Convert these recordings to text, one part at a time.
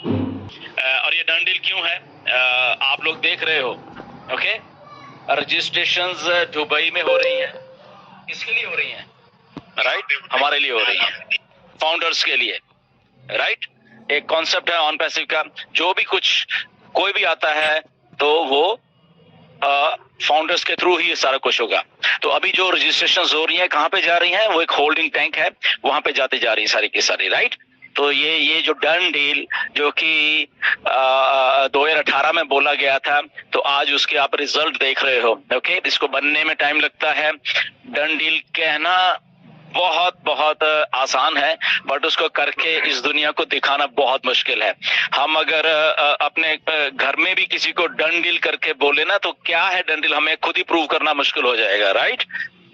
और ये done deal क्यों है? आप लोग देख रहे हो, ओके? रजिस्ट्रेशंस दुबई में हो रही हैं। किसके लिए हो रही हैं? राइट, हमारे लिए हो रही हैं, फाउंडर्स के लिए। राइट, एक कॉन्सेप्ट है ऑन पैसिव का, जो भी कुछ कोई भी आता है तो वो फाउंडर्स के थ्रू ही ये सारा कुछ होगा। तो अभी जो रजिस्ट्रेशन हो रही है कहाँ पे जा रही हैं? वो एक होल्डिंग टैंक है, वहां पे जाते जा रही है सारी की सारी। राइट, तो ये जो डन डील जो कि 2018 में बोला गया था, तो आज उसके आप रिजल्ट देख रहे हो। ओके, इसको बनने में टाइम लगता है। डन डील कहना बहुत बहुत आसान है, बट उसको करके इस दुनिया को दिखाना बहुत मुश्किल है। हम अगर अपने घर में भी किसी को डन डील करके बोले ना, तो क्या है डन डील, हमें खुद ही प्रूव करना मुश्किल हो जाएगा। Right,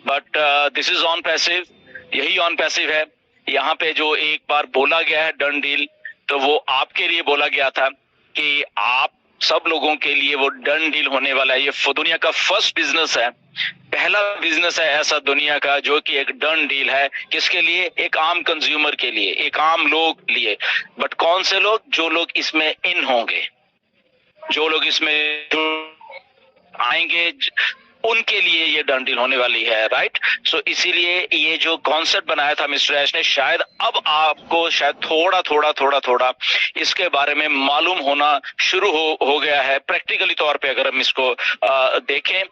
but this is on passive, यही ऑन पैसिव है। यहाँ पे जो एक बार बोला गया है डन डील, तो वो आपके लिए बोला गया था कि आप सब लोगों के लिए वो डन डील होने वाला है। ये दुनिया का फर्स्ट बिजनेस है, पहला बिजनेस है ऐसा दुनिया का जो कि एक डन डील है। किसके लिए? एक आम कंज्यूमर के लिए, एक आम लोग लिए। बट कौन से लोग? जो लोग इसमें इन होंगे, जो लोग इसमें आएंगे, उनके लिए ये डन डील होने वाली है। राइट, सो इसीलिए ये जो कॉन्सेप्ट बनाया था मिस्टर ऐश ने, शायद अब आपको शायद थोड़ा थोड़ा थोड़ा थोड़ा इसके बारे में मालूम होना शुरू हो गया है प्रैक्टिकली तौर पे। अगर हम इसको देखें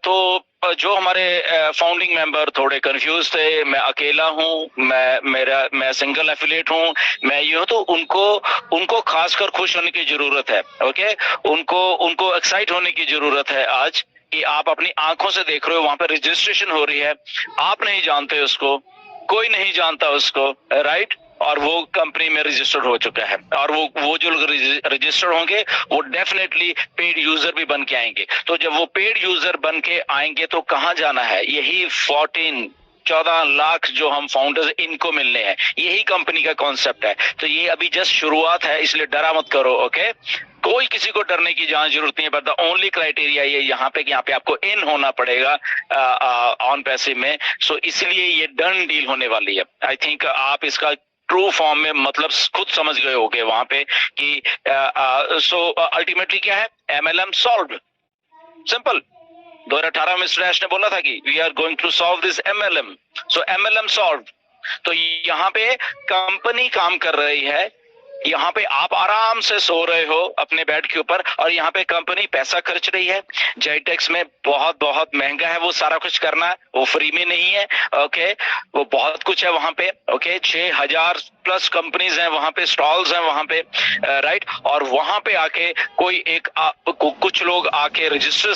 तो जो हमारे फाउंडिंग मेंबर थोड़े कंफ्यूज थे, मैं अकेला हूं, मैं सिंगल एफिलिएट हूं, मैं ये हूं, तो उनको खासकर खुश होने की जरूरत है। ओके, उनको एक्साइट होने की जरूरत है आज कि आप अपनी आंखों से देख रहे हो, वहां पे रजिस्ट्रेशन हो रही है, आप नहीं जानते उसको, कोई नहीं जानता उसको। राइट, और वो कंपनी में रजिस्टर्ड हो चुका है, और वो जो लोग रजिस्टर्ड होंगे वो डेफिनेटली पेड यूजर भी बन के आएंगे। तो जब वो पेड यूजर बन के आएंगे तो कहां जाना है? यही 14 लाख जो हम फाउंडर्स, इनको मिलने हैं। यही कंपनी का कॉन्सेप्ट है। तो ये अभी जस्ट शुरुआत है, इसलिए डरा मत करो। ओके, कोई किसी को डरने की जहां जरूरत नहीं है, बट द ओनली क्राइटेरिया ये यहाँ पे आपको इन होना पड़ेगा ऑन पैसिव में। सो इसलिए ये डन डील होने वाली है। आई थिंक आप इसका ट्रू फॉर्म में मतलब खुद समझ गए होगे वहां पे कि सो अल्टीमेटली क्या है? MLM solve, simple. 2018 में मिस्टर ऐश ने बोला था कि we are going to solve this MLM, so MLM solve. तो यहाँ पे कंपनी काम कर रही है, यहाँ पे आप आराम से सो रहे हो अपने बेड के ऊपर, और यहाँ पे कंपनी पैसा खर्च रही है। जेटेक्स में बहुत बहुत महंगा है वो सारा कुछ करना, वो फ्री में नहीं है। ओके, वो बहुत कुछ है वहां पे। ओके, 6000 प्लस कंपनीज हैं वहां पे, स्टॉल्स हैं वहां पे। राइट, और वहां पे आके कोई एक कुछ लोग आके रजिस्टर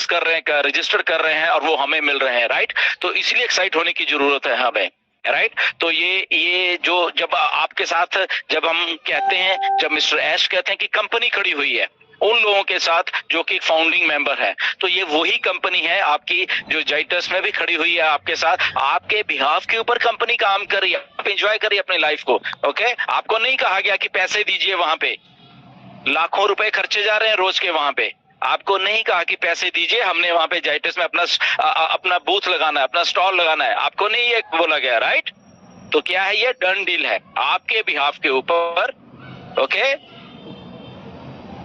कर रहे हैं और वो हमें मिल रहे हैं। राइट, तो इसलिए एक्साइट होने की जरूरत है हमें। राइट, तो ये जो जब आपके साथ जब हम कहते हैं, जब मिस्टर ऐश कहते हैं कि कंपनी खड़ी हुई है उन लोगों के साथ जो कि फाउंडिंग मेंबर है, तो ये वही कंपनी है आपकी जो जाइटस में भी खड़ी हुई है आपके साथ, आपके बिहाफ के ऊपर कंपनी काम कर रही है। आप एंजॉय करिए अपनी लाइफ को। ओके, आपको नहीं कहा गया कि पैसे दीजिए, वहां पे लाखों रुपए खर्चे जा रहे हैं रोज के, वहां पे आपको नहीं कहा कि पैसे दीजिए, हमने वहां पे जाइटस में अपना बूथ लगाना है, अपना स्टॉल लगाना है, आपको नहीं ये बोला गया। राइट, तो क्या है? ये डन डील है आपके बिहाफ के ऊपर। ओके,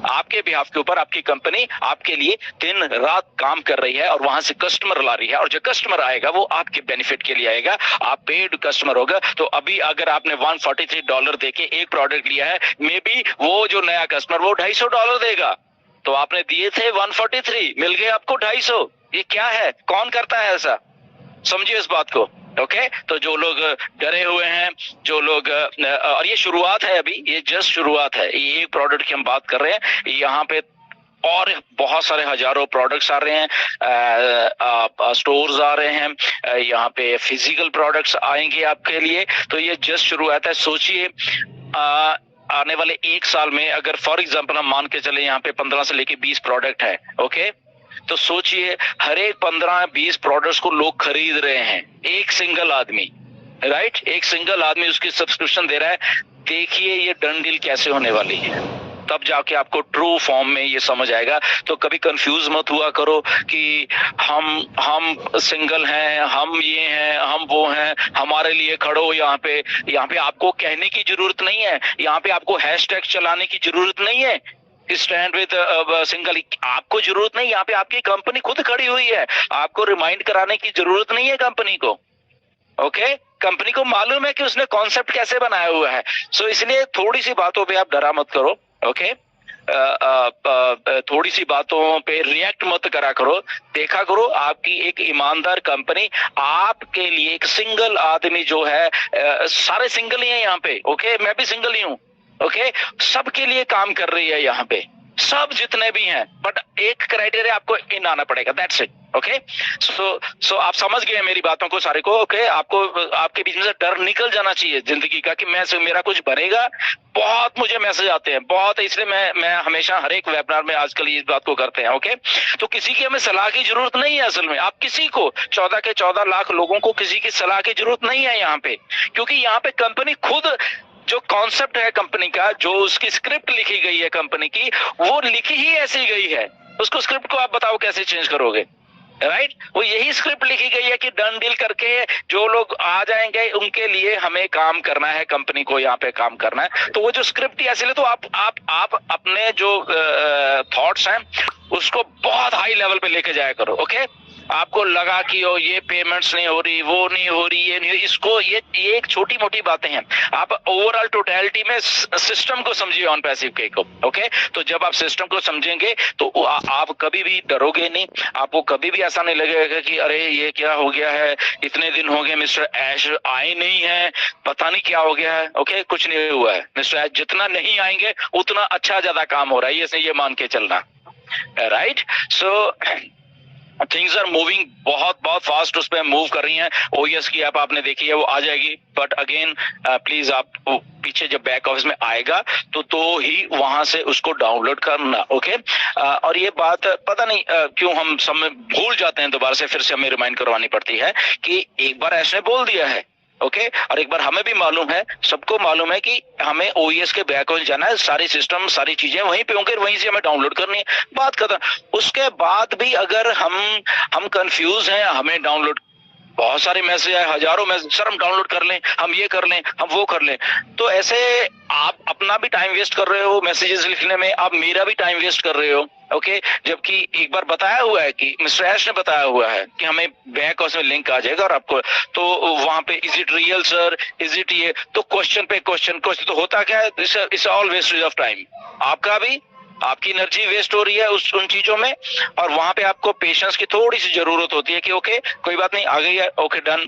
आपके बिहाफ के ऊपर आपकी कंपनी आपके लिए दिन रात काम कर रही है और वहां से कस्टमर ला रही है, और जो कस्टमर आएगा वो आपके बेनिफिट के लिए आएगा, आप पेड कस्टमर होगा। तो अभी अगर आपने $143 देके एक प्रोडक्ट लिया है, मे बी वो जो नया कस्टमर वो $250 देगा, तो आपने दिए थे 143, मिल गए आपको 250। ये क्या है? कौन करता है ऐसा? समझिए इस बात को। ओके, तो जो लोग डरे हुए हैं, जो लोग और ये शुरुआत है, अभी ये जस्ट शुरुआत है, ये एक प्रोडक्ट की हम बात कर रहे हैं। यहाँ पे और बहुत सारे हजारों प्रोडक्ट्स आ रहे हैं, स्टोर्स आ रहे हैं, यहाँ पे फिजिकल प्रोडक्ट्स आएंगे आपके लिए। तो ये जस्ट शुरुआत है। सोचिए आने वाले एक साल में अगर फॉर एग्जांपल हम मान के चले यहाँ पे 15 से लेके 20 प्रोडक्ट है। ओके, तो सोचिए हर एक 15-20 प्रोडक्ट्स को लोग खरीद रहे हैं, एक सिंगल आदमी। राइट, एक सिंगल आदमी उसकी सब्सक्रिप्शन दे रहा है। देखिए ये डन डील कैसे होने वाली है। तब जाके आपको ट्रू फॉर्म में ये समझ आएगा। तो कभी कंफ्यूज मत हुआ करो कि हम सिंगल हैं, हम ये हैं, हम वो हैं, हमारे लिए खड़ो। यहाँ पे आपको कहने की जरूरत नहीं है, यहाँ पे आपको हैशटैग चलाने की जरूरत नहीं है, स्टैंड विद सिंगल, आपको जरूरत नहीं। यहाँ पे आपकी कंपनी खुद खड़ी हुई है, आपको रिमाइंड कराने की जरूरत नहीं है कंपनी को। ओके, कंपनी को मालूम है कि उसने कॉन्सेप्ट कैसे बनाया हुआ है। सो इसलिए थोड़ी सी बातों पे आप डरा मत करो। ओके, थोड़ी सी बातों पे रिएक्ट मत करा करो, देखा करो आपकी एक ईमानदार कंपनी आपके लिए, एक सिंगल आदमी जो है, सारे सिंगल ही हैं यहाँ पे। ओके, मैं भी सिंगल ही हूँ। ओके, सबके लिए काम कर रही है यहाँ पे, सब जितने भी हैं, बट एक क्राइटेरिया आपको इन आना पड़ेगा, दैट्स इट। ओके, सो आप समझ गए मेरी बातों को सारे को। ओके, आपको आपके बीच में से डर निकल जाना चाहिए जिंदगी का कि मेरा कुछ बनेगा। बहुत मुझे मैसेज आते हैं, बहुत, इसलिए मैं हमेशा हर एक वेबिनार में आजकल इस बात को करते हैं। ओके, तो किसी की हमें सलाह की जरूरत नहीं है। असल में आप किसी को 14 के 14 लाख लोगों को किसी की सलाह की जरूरत नहीं है यहाँ पे, क्योंकि यहाँ पे कंपनी खुद, जो कॉन्सेप्ट है कंपनी का, जो उसकी स्क्रिप्ट लिखी गई है कंपनी की, वो लिखी ही ऐसी गई है। उसको स्क्रिप्ट को आप बताओ कैसे चेंज करोगे, राइट? वो यही स्क्रिप्ट लिखी गई है कि डन डील करके जो लोग आ जाएंगे उनके लिए हमें काम करना है, कंपनी को यहाँ पे काम करना है। तो वो जो स्क्रिप्ट ही ऐसी ले, तो आप अपने जो थॉट्स हैं उसको बहुत हाई लेवल पे लेके जाया करो। ओके, आपको लगा कि ये पेमेंट्स नहीं हो रही, वो नहीं हो रही, ये नहीं हो रही, इसको ये एक छोटी मोटी बातें हैं। आप ओवरऑल टोटलिटी में सिस्टम को समझिए ऑन पैसिव के को। ओके, तो जब आप सिस्टम को समझेंगे तो आप कभी भी डरोगे नहीं, आपको कभी भी ऐसा नहीं लगेगा कि अरे ये क्या हो गया है, इतने दिन हो गए मिस्टर ऐश आए नहीं है, पता नहीं क्या हो गया है। ओके, कुछ नहीं हुआ है मिस्टर ऐश, जितना नहीं आएंगे उतना अच्छा ज्यादा काम हो रहा है, ये मान के चलना, right? So things are moving बहुत फास्ट, उस पर मूव कर रही हैं। ओएस की ऐप आपने देखी है, वो आ जाएगी, बट अगेन प्लीज आप पीछे जब बैक ऑफिस में आएगा तो ही वहां से उसको डाउनलोड करना। ओके, और ये बात पता नहीं क्यों हम सब भूल जाते हैं, दोबारा से फिर से हमें रिमाइंड करवानी पड़ती है कि एक बार ऐसे बोल दिया है। ओके, और एक बार हमें भी मालूम है, सबको मालूम है कि हमें ओएस के बैक ऑफिस जाना है, सारी सिस्टम सारी चीजें वहीं पे होंगे, वहीं से हमें डाउनलोड करनी है, बात खत्म। उसके बाद भी अगर हम कंफ्यूज हैं, हमें डाउनलोड, बहुत सारे मैसेज आए, हजारों मैसेज, सर हम डाउनलोड कर लें, हम ये कर लें, हम वो कर लें, तो ऐसे आप अपना भी टाइम वेस्ट कर रहे हो मैसेजेस लिखने में, आप मेरा भी टाइम वेस्ट कर रहे हो। ओके, जबकि एक बार बताया हुआ है कि मिस्टर ऐश ने बताया हुआ है कि हमें बैक ऑफिस में लिंक आ जाएगा और आपको, तो वहां पे is it real sir, is it ये, तो क्वेश्चन पे क्वेश्चन तो होता क्या है, it's all wastage of time. आपका भी, आपकी एनर्जी वेस्ट हो रही है उन चीजों में, और वहां पे आपको पेशेंस की थोड़ी सी जरूरत होती है कि ओके कोई बात नहीं, आ गई है, ओके डन,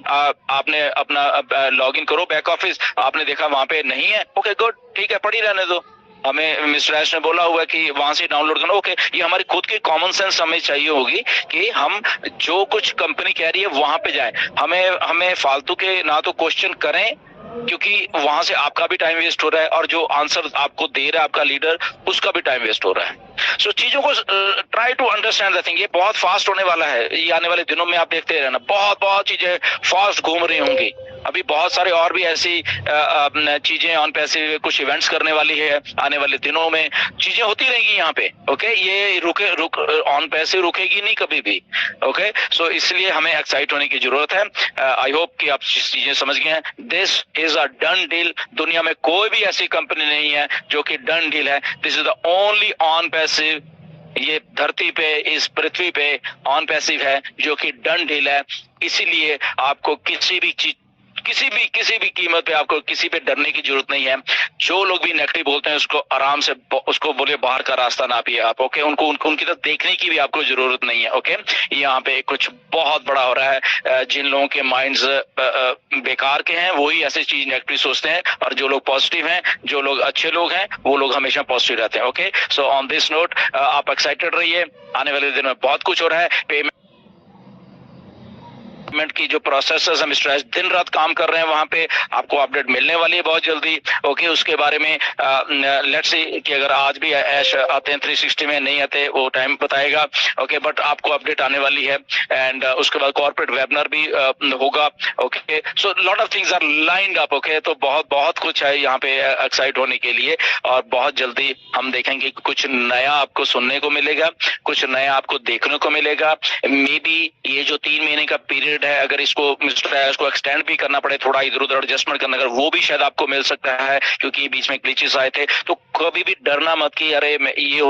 आपने अपना लॉग इन करो बैक ऑफिस, आपने देखा वहां पे नहीं है, ओके गुड, ठीक है, पड़ी रहने दो। हमें मिस्टर ऐश ने बोला हुआ है कि वहां से डाउनलोड करना, ओके, ये हमारी खुद की कॉमन सेंस हमें चाहिए होगी कि हम जो कुछ कंपनी कह रही है वहां पे जाएं। हमें फालतू के ना तो क्वेश्चन करें, क्योंकि वहां से आपका भी टाइम वेस्ट हो रहा है, और जो आंसर आपको दे रहा है आपका लीडर, उसका भी टाइम वेस्ट हो रहा है। सो चीजों को try to understand the thing. ये बहुत फास्ट होने वाला है, ये आने वाले दिनों में आप देखते रहना, बहुत चीजें फास्ट घूम रही होंगी। अभी बहुत सारे और भी ऐसी चीजें ऑन पैसिव, कुछ इवेंट्स करने वाली है आने वाले दिनों में, चीजें होती रहेंगी यहाँ पे। ओके, ये ऑन पैसिव रुकेगी नहीं कभी भी। ओके, सो इसलिए हमें एक्साइट होने की जरूरत है। आई होप कि आप चीजें समझ गए हैं। This is a done deal. दुनिया में कोई भी ऐसी कंपनी नहीं है जो कि डन डील है। This is the only on passive, ये धरती पे, इस पृथ्वी पे ऑन पैसिव है जो कि डन डील है। इसीलिए आपको किसी भी कीमत पे आपको किसी पे डरने की जरूरत नहीं है। जो लोग भी नेगेटिव बोलते हैं उसको आराम से, उसको बोले बाहर का रास्ता ना पिए आप। ओके, उनकी तरफ देखने की भी आपको जरूरत नहीं है। ओके, यहाँ पे कुछ बहुत बड़ा हो रहा है। जिन लोगों के माइंड्स बेकार के हैं वही ऐसी चीज नेगेटिव सोचते हैं, और जो लोग पॉजिटिव हैं, जो लोग अच्छे लोग हैं, वो लोग हमेशा पॉजिटिव रहते हैं। Okay, so on this note आप एक्साइटेड रहिए, आने वाले दिन में बहुत कुछ हो रहा है। पेमेंट की जो प्रोसेस है, हम स्ट्रेस दिन रात काम कर रहे हैं वहां पे, आपको अपडेट मिलने वाली है बहुत जल्दी। ओके, उसके बारे में लेट्स सी कि अगर आज भी ऐश आते हैं 360 में, नहीं आते वो टाइम बताएगा। ओके, बट आपको अपडेट आने वाली है। एंड उसके बाद कॉर्पोरेट वेबिनार भी होगा। Okay, so lot of things are lined up. Okay, तो बहुत बहुत कुछ है यहाँ पे एक्साइट होने के लिए, और बहुत जल्दी हम देखेंगे कुछ नया आपको सुनने को मिलेगा, कुछ नया आपको देखने को मिलेगा। मे बी ये जो 3 महीने का पीरियड है, अगर इसको मिस्टर ऐश को एक्सटेंड भी करना पड़े, थोड़ा इधर उधर एडजस्टमेंट करना, अगर वो भी शायद आपको मिल सकता है, क्योंकि बीच में ग्लिचेस आए थे। तो कभी भी डरना मत कि अरे ये